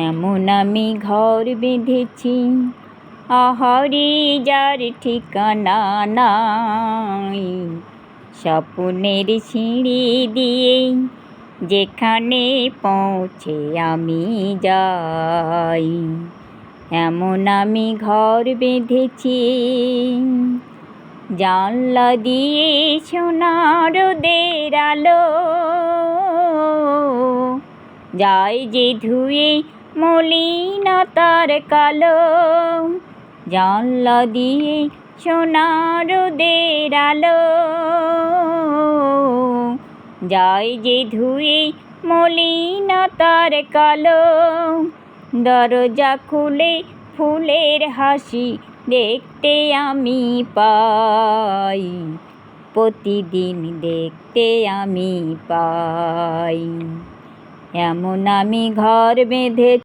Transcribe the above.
এমন আমি ঘর বেঁধেছি আহারে যার ঠিকানা নাই। স্বপ্নের সিঁড়ি দিয়ে যেখানে পৌঁছে আমি যাই। এমন আমি ঘর বেঁধেছি জানলা দিয়ে সোনার রোদের আলো যায় যে ধুয়ে মলিনতার কালো। জানলা দিয়ে সোনার রোদের আলো যায় যে ধুয়ে মলিনতার কালো। দরজা খুলে ফুলের হাসি দেখতে আমি পাই, প্রতিদিন দেখতে আমি পাই। এমন আমি ঘর বেঁধে